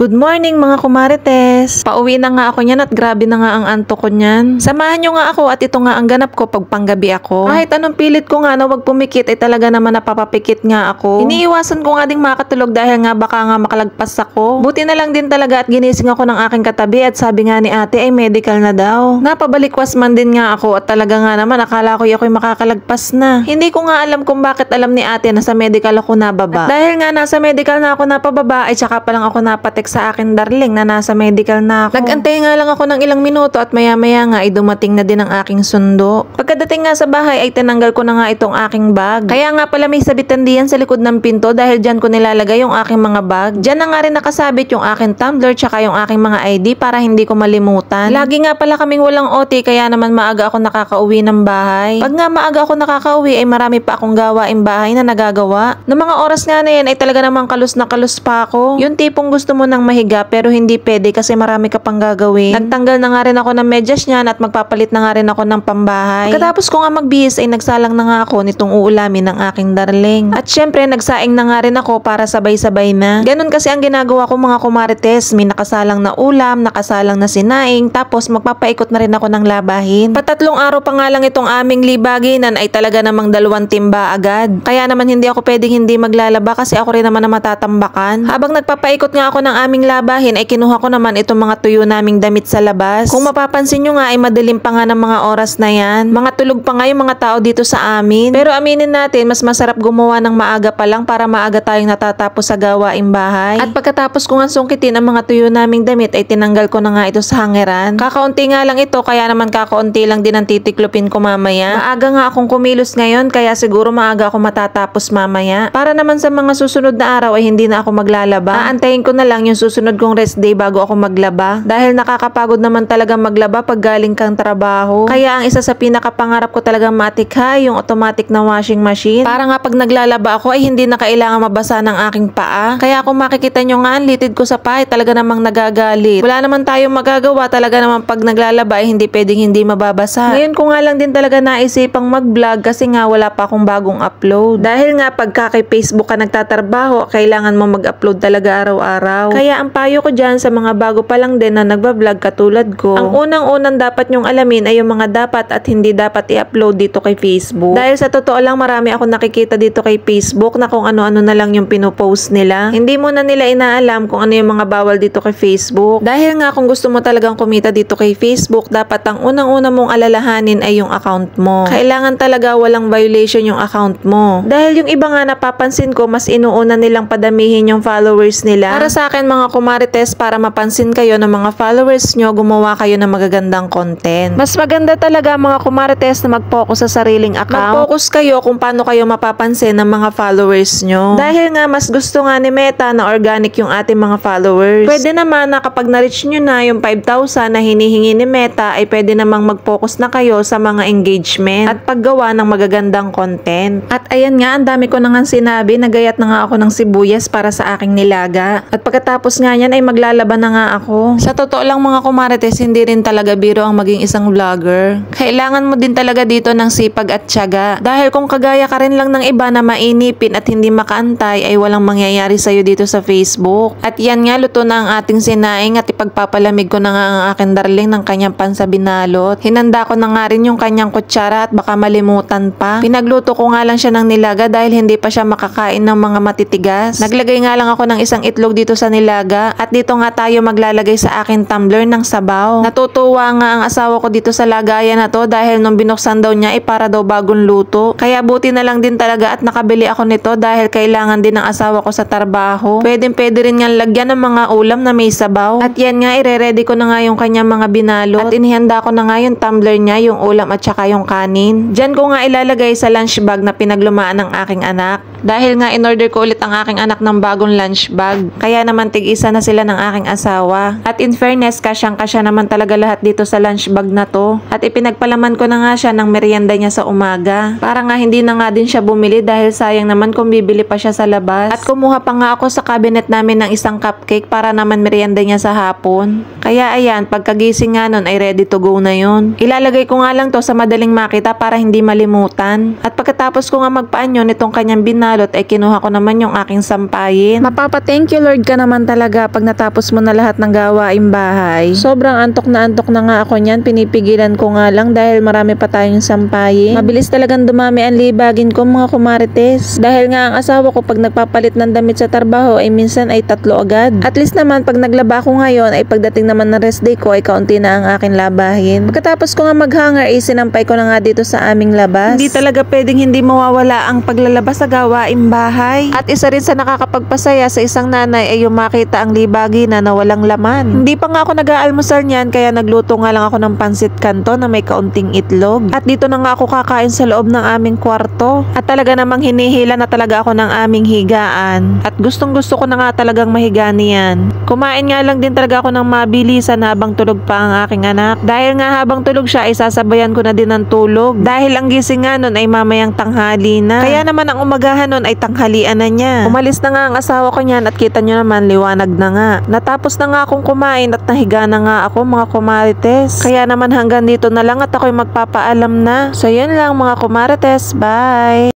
Good morning mga kumarites! Pauwi na nga ako niyan at grabe na nga ang antok ko niyan. Samahan nyo nga ako at ito nga ang ganap ko pag panggabi ako. Kahit anong pilit ko nga na wag pumikit ay talaga naman napapapikit nga ako. Iniiwasan ko nga ding makatulog dahil nga baka nga makalagpas ako. Buti na lang din talaga at ginising ako ng aking katabi at sabi nga ni ate ay medical na daw. Napabalikwas man din nga ako at talaga nga naman akala ko ako'y makakalagpas na. Hindi ko nga alam kung bakit alam ni ate na sa medical ako nababa. At dahil nga nasa medical na ako napababa ay tsaka pa lang ako napatek sa akin darling na nasa medical na ako. Nagantay nga lang ako ng ilang minuto at maya-maya nga ay dumating na din ang aking sundo. Pagkadating nga sa bahay ay tinanggal ko na nga itong aking bag. Kaya nga pala may sabitan diyan sa likod ng pinto dahil dyan ko nilalagay yung aking mga bag. Dyan na nga rin nakasabit yung aking tumbler tsaka yung aking mga ID para hindi ko malimutan. Lagi nga pala kaming walang OT kaya naman maaga ako nakakauwi ng bahay. Pag nga maaga ako nakakauwi ay marami pa akong gawaing bahay na nagagawa. Noong mga oras nga na yan ay talaga namang kalus na kalus pa ako. Yung tipong gusto mo nang mahiga pero hindi pwede kasi marami ka pang gagawin. Nagtanggal na nga rin ako ng medyas niyan at magpapalit na nga rin ako ng pambahay. Pagkatapos ko nga magbihis ay nagsalang na nga ako nitong uulamin ng aking darling. At syempre nagsaing na nga rin ako para sabay-sabay na. Ganun kasi ang ginagawa ko mga kumarites. May nakasalang na ulam, nakasalang na sinaing, tapos magpapaikot na rin ako ng labahin. Patatlong araw pa nga lang itong aming libaginan ay talaga namang 2 timba agad. Kaya naman hindi ako pwedeng hindi maglalaba kasi ako rin naman na matatambakan. Habang nagpapaikot nga ako ng aming labahin ay kinuha ko naman itong mga tuyo naming damit sa labas. Kung mapapansin nyo nga ay madilim pa nga ng mga oras na yan. Mga tulog pa nga yung mga tao dito sa amin. Pero aminin natin mas masarap gumawa ng maaga pa lang para maaga tayong natatapos sa gawaing bahay. At pagkatapos ko nga sungkitin ang mga tuyo naming damit ay tinanggal ko na nga ito sa hangeran. Kakaunti nga lang ito kaya naman kakaunti lang din ang titiklopin ko mamaya. Maaga nga akong kumilos ngayon kaya siguro maaga ako matatapos mamaya. Para naman sa mga susunod na araw ay hindi na ako maglalaba. Aantayin ko na lang yung susunod kong rest day bago ako maglaba. Dahil nakakapagod naman talaga maglaba pag galing kang trabaho. Kaya ang isa sa pinakapangarap ko talaga matikha yung automatic na washing machine. Para nga pag naglalaba ako ay hindi na kailangan mabasa ng aking paa. Kaya kung makikita nyo nga ang litid ko sa paa ay talaga namang nagagalit. Wala naman tayong magagawa talaga naman pag naglalaba ay hindi pwedeng hindi mababasa. Ngayon ko nga lang din talaga naisipang mag-vlog kasi nga wala pa akong bagong upload. Dahil nga pagka kay Facebook ka nagtatrabaho, kailangan mo mag-upload talaga araw-araw. Kaya ang payo ko dyan sa mga bago pa lang din na nagbablog katulad ko, ang unang-unang dapat nyong alamin ay yung mga dapat at hindi dapat i-upload dito kay Facebook. Dahil sa totoo lang marami akong nakikita dito kay Facebook na kung ano-ano na lang yung pinopost nila. Hindi mo na nila inaalam kung ano yung mga bawal dito kay Facebook. Dahil nga kung gusto mo talagang kumita dito kay Facebook, dapat ang unang-una mong alalahanin ay yung account mo. Kailangan talaga walang violation yung account mo. Dahil yung iba nga napapansin ko mas inuuna nilang padamihin yung followers nila. Para sa akin mga kumarites, para mapansin kayo ng mga followers nyo, gumawa kayo ng magagandang content. Mas maganda talaga mga kumarites na mag-focus sa sariling account. Mag-focus kayo kung paano kayo mapapansin ng mga followers nyo. Dahil nga mas gusto nga ni Meta na organic yung ating mga followers. Pwede naman na kapag na-reach nyo na yung 5,000 na hinihingi ni Meta ay pwede namang mag-focus na kayo sa mga engagement at paggawa ng magagandang content. At ayan nga, ang dami ko na nga sinabi, nagayat na nga ako ng sibuyas para sa aking nilaga. At pagkatapos nga yan ay maglalaban na nga ako. Sa totoo lang mga kumarites, hindi rin talaga biro ang maging isang vlogger. Kailangan mo din talaga dito ng sipag at tiyaga. Dahil kung kagaya ka rin lang ng iba na mainipin at hindi makaantay ay walang mangyayari sa'yo dito sa Facebook. At yan nga, luto na ang ating sinaing at ipagpapalamig ko na nga ang aking darling ng kanyang pansabinalot. Hinanda ko na nga rin yung kanyang kutsara at baka malimutan pa. Pinagluto ko nga lang siya ng nilaga dahil hindi pa siya makakain ng mga matitigas. Naglagay nga lang ako ng isang itlog dito sa nilaga at dito nga tayo maglalagay sa akin tumbler ng sabaw. Natutuwa nga ang asawa ko dito sa lagayan na to dahil nung binuksan daw niya ay para daw bagong luto. Kaya buti na lang din talaga at nakabili ako nito dahil kailangan din ng asawa ko sa trabaho. Pwede rin nga lagyan ng mga ulam na may sabaw. At yan nga, ire-ready ko na nga yung kanyang mga binalot. At inihanda ko na nga yung tumbler niya, yung ulam at saka yung kanin. Diyan ko nga ilalagay sa lunch bag na pinaglumaan ng aking anak. Dahil nga in-order ko ulit ang aking anak ng bagong lunch bag. Kaya naman tig-isa na sila ng aking asawa. At in fairness, kasyang-kasya naman talaga lahat dito sa lunch bag na to. At ipinagpalaman ko na nga siya ng merienda niya sa umaga. Para nga hindi na nga din siya bumili dahil sayang naman kung bibili pa siya sa labas. At kumuha pa nga ako sa cabinet namin ng isang cupcake para naman merienda niya sa hapon. Kaya ayan, pagkagising nga nun ay ready to go na yun. Ilalagay ko nga lang to sa madaling makita para hindi malimutan. At pagkatapos ko nga magpaanyo nitong kanyang binalot ay kinuha ko naman yung aking sampayin. Mapapa-thank you Lord ka naman talaga pag natapos mo na lahat ng gawaing bahay. Sobrang antok na nga ako niyan. Pinipigilan ko nga lang dahil marami pa tayong sampayin. Mabilis talagang dumami ang libagin ko mga kumarites. Dahil nga ang asawa ko pag nagpapalit ng damit sa trabaho ay minsan ay 3 agad. At least naman pag naglaba ko ngayon ay pagdating naman ng rest day ko ay kaunti na ang akin labahin. Pagkatapos ko nga maghanger ay sinampay ko na nga dito sa aming labas. Hindi talaga pwedeng hindi mawawala ang paglalabas sa gawaing bahay. At isa rin sa nakakapagpasaya sa isang nanay ay yung makita ang libagi na walang laman. Hindi pa nga ako nag-aalmusal niyan kaya nagluto nga lang ako ng pansit kanto na may kaunting itlog. At dito na nga ako kakain sa loob ng aming kwarto. At talaga namang hinihila na talaga ako ng aming higaan. At gustong gusto ko na nga talagang mahiga niyan. Kumain nga lang din talaga ako ng mabilisan habang tulog pa ang aking anak. Dahil nga habang tulog siya ay sasabayan ko na din ng tulog. Dahil ang gising nga nun ay mamayang tanghali na. Kaya naman ang umagahan nun ay tanghalian na niya. Umalis na nga ang asawa ko niyan at kita nyo naman liwanag na nga. Natapos na nga akong kumain at nahiga na nga ako mga kumarites. Kaya naman hanggang dito na lang at ako'y magpapaalam na. So yun lang mga kumarites. Bye!